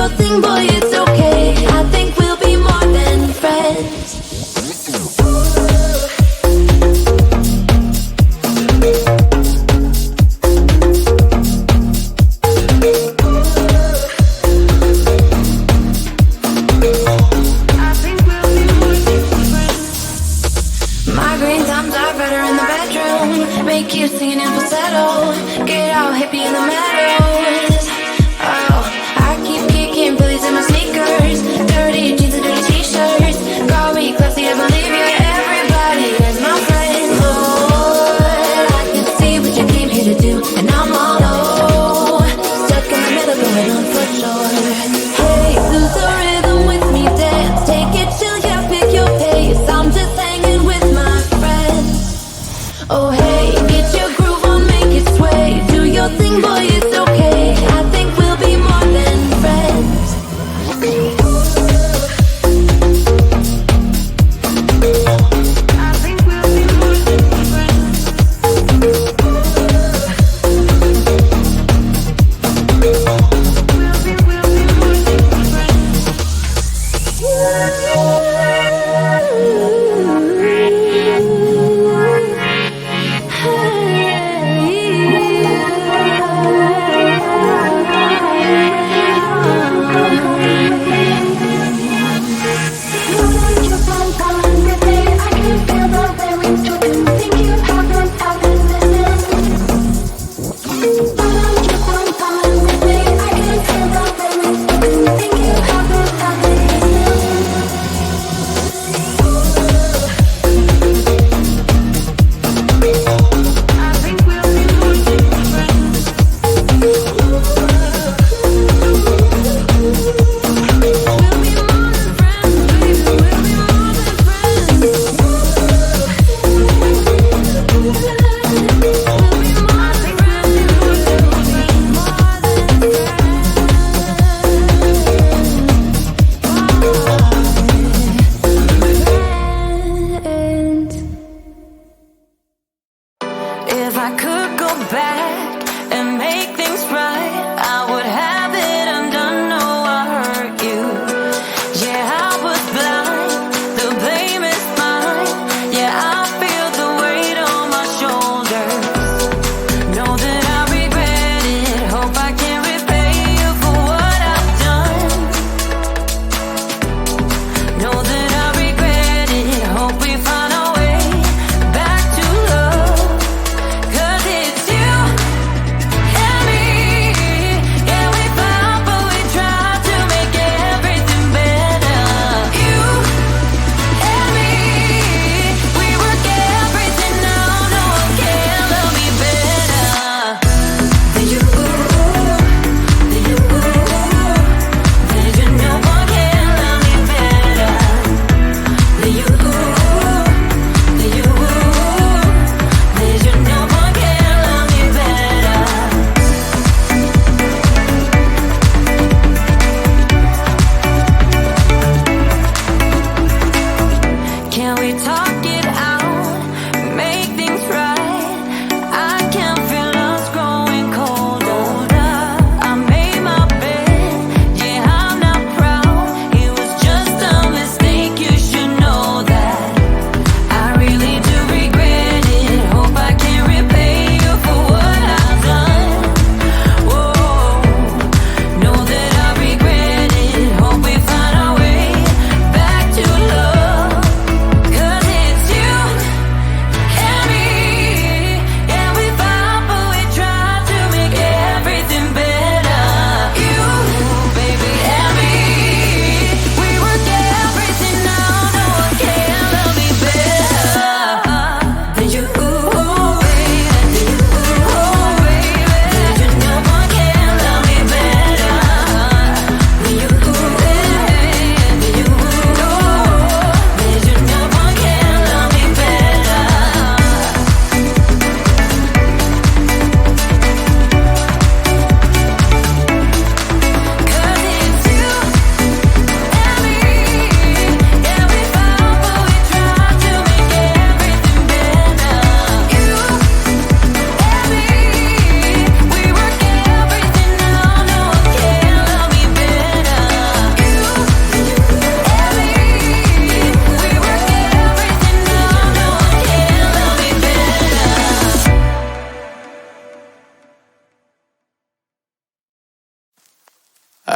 your thing, boy, it's okay. I think we'll be more than friends. Make you singing in falsetto. Get out, hippie in the meadows. Oh, I keep kicking Billy's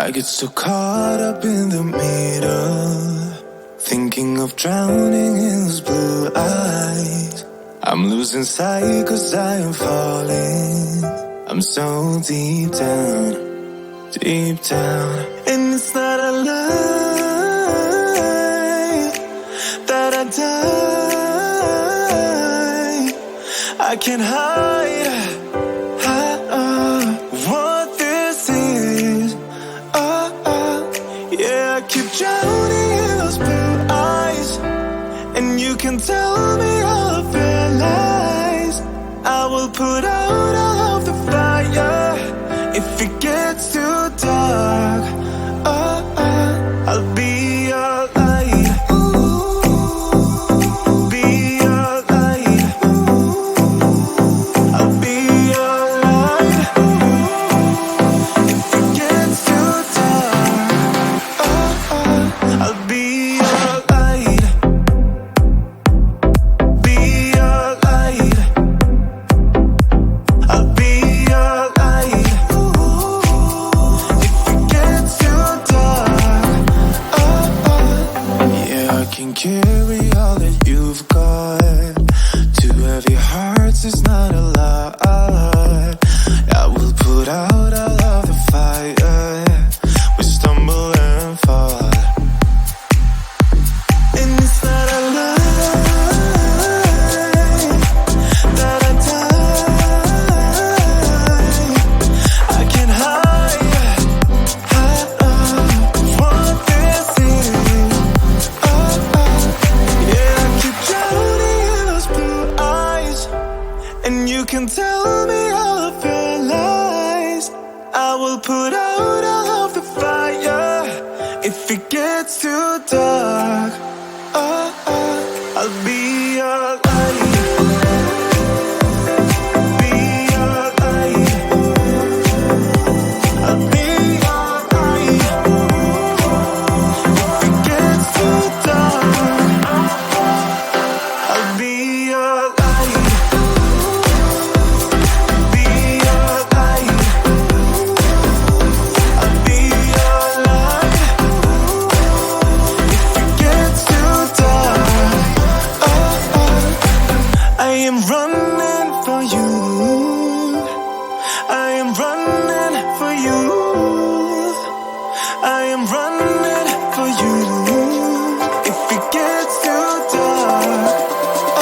I get so caught up in the middle, thinking of drowning in those blue eyes. I'm losing sight 'cause I am falling. I'm so deep down, deep down. And it's not a lie that I die. I can't hide what this is. Yeah, I keep drowning in those blue eyes, and you can tell me all of your lies. I will put out all of the fire if it gets too dark. I'll be your light. Be your light. I'll be your light. If it gets too dark, I'll be your light. Be your light. I'll be your light. If it gets too dark, yeah, I can carry all that you've got. Two heavy hearts is not a lot. I will put out all of the fire. We stumble and fall, and it's not a lie that I die. I can't hide what this is. Yeah, I keep drowning in those blue eyes, and you can tell me all of your lies. I will put out all of the fire if it gets too dark. I'll be your light. Be your light. I'll be your light. If it gets too dark, I'll be your light. Be your light. I'll be your light. If it gets too dark, I am running for you. I am running for you. I am running for you. If it gets too dark,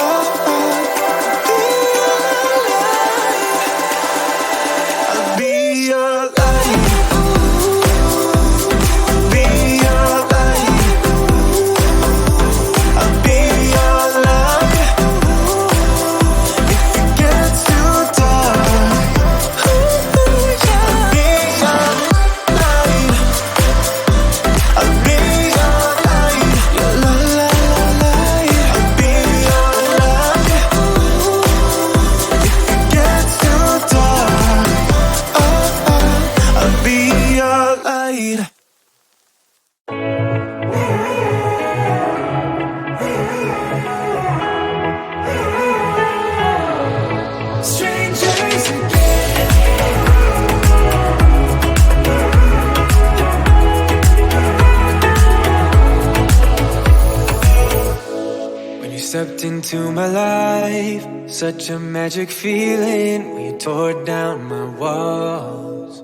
I'll be your light. Be your light. I'll be your light. If it gets too dark, I'll be your light. I'll be your light. Your light. I'll be your light. If it gets too dark, I'll be your light. Strangers again. When you stepped into my life, such a magic feeling when you tore down my walls.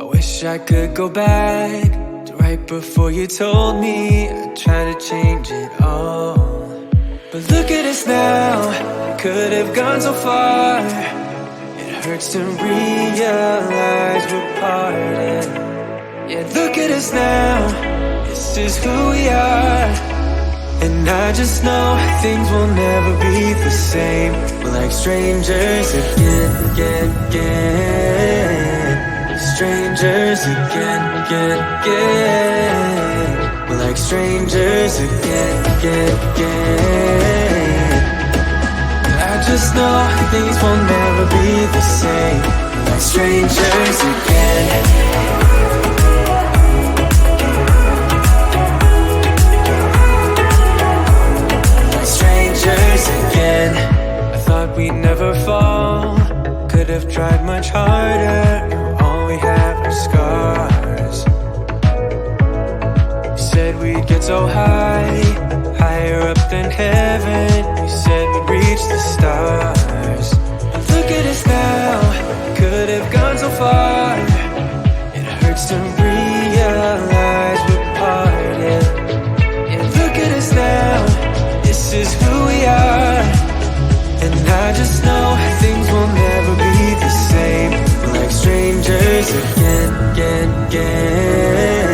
I wish I could go back to right before you told me I'd try to change it all. But look at us now, could have gone so far. It hurts to realize we're parted. Yeah, look at us now, this is who we are. And I just know things will never be the same. We're like strangers again, again, again. Strangers again, again, again. We're like strangers again, again, again. I just know things will never be the same. We're like strangers again. Strangers again. I thought we'd never fall. Could have tried much harder. All we have are scars. to realize we're parted. And look at us now, this is who we are. And I just know things will never be the same. We're like strangers again, again, again.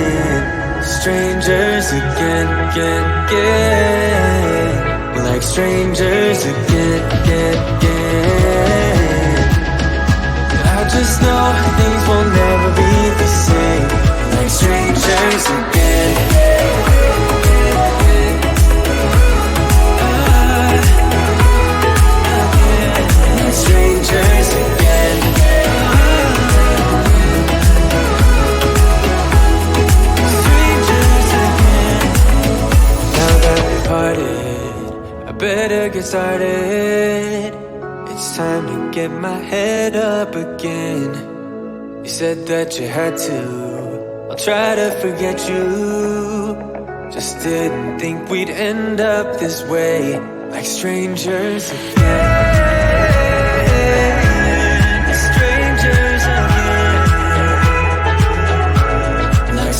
Strangers again, again, again. We're like strangers again, again, again. I just know things will never be the same. We're like strangers again. Strangers again. Strangers again. Now that we're parted, I better get started. It's time to get my head up again. You said that you had to, I'll try to forget you. Just didn't think we'd end up this way, like strangers again.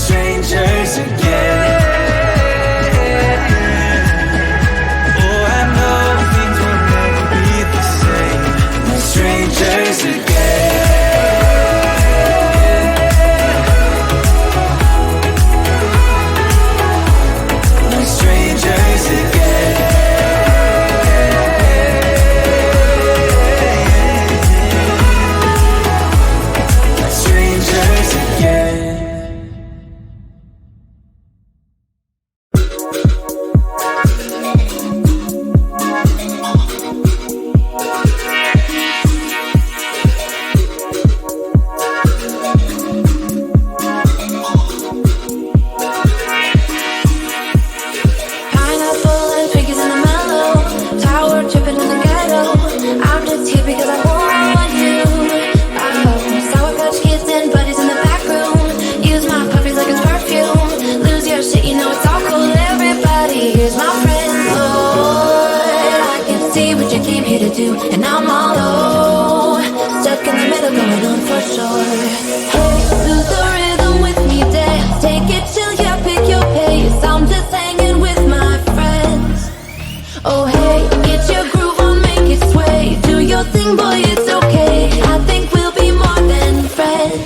Strangers again. Oh, I know things will never be the same. Like strangers again. Like strangers again. Like strangers again. And I'm all low, stuck in the middle, going on for sure. Hey, lose the rhythm with me, dance. Take it chill, yeah, pick your pace. I'm just hanging with my friends. Oh hey, get your groove on, make it sway. Do your thing, boy, it's okay. I think we'll be more than friends.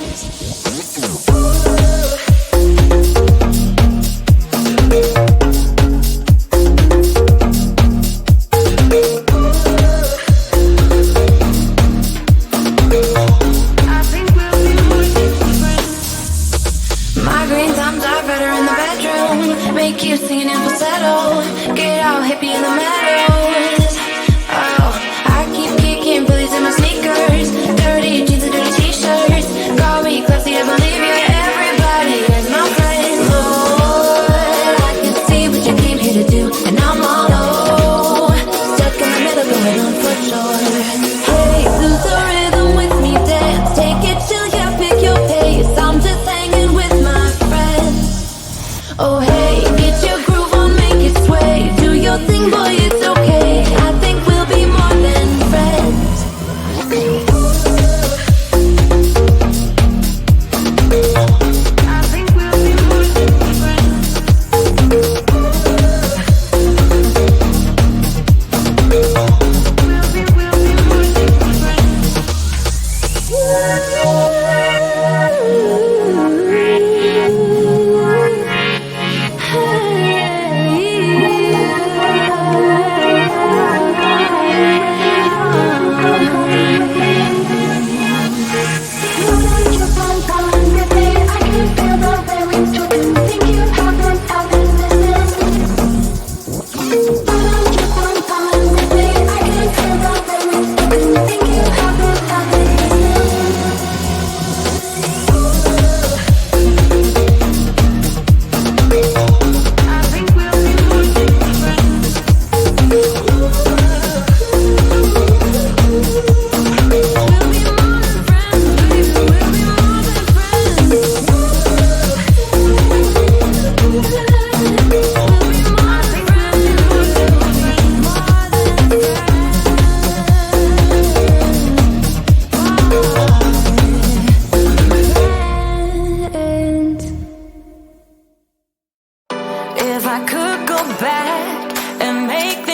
back and make